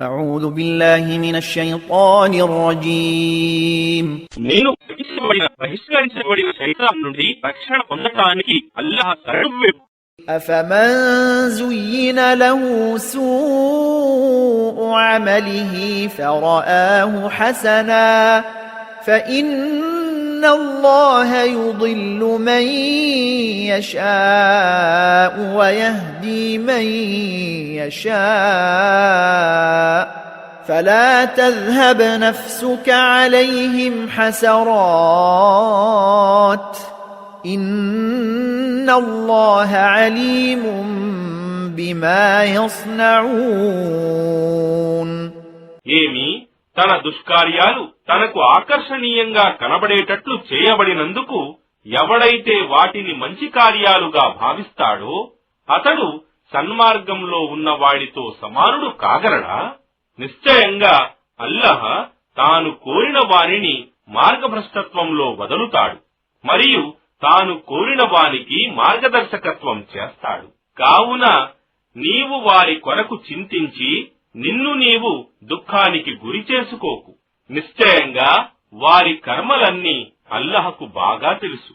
أعوذ بالله من الشيطان الرجيم నేను బహిష్కరించబడిన శైతాన్ నుండి రక్షణ పొందటానికి అల్లాహ్ శరణు. أفمن زين له سوء عمله فرآه حسنا فإن الله يضل من يشاء ويهدي من يشاء فلا تذهب نفسك عليهم حسرات إن الله عليم بما يصنعون. ఏమి తన దుష్కార్యాలు తనకు ఆకర్షణీయంగా కనబడేటట్లు చేయబడినందుకు ఎవడైతే వాటిని మంచి కార్యాలుగా భావిస్తాడో అతడు సన్మార్గంలో ఉన్న వాడితో సమానుడు కాగలడా? నిశ్చయంగా అల్లాహ్ తాను కోరిన వారిని మార్గభ్రష్టత్వంలో వదులుతాడు మరియు తాను కోరిన వానికి మార్గదర్శకత్వం చేస్తాడు. కావున నీవు వారి కొరకు చింతించి నిన్ను నీవు దుఃఖానికి గురి చేసుకోకు. నిశ్చయంగా వారి కర్మలన్నీ అల్లాహకు బాగా తెలుసు.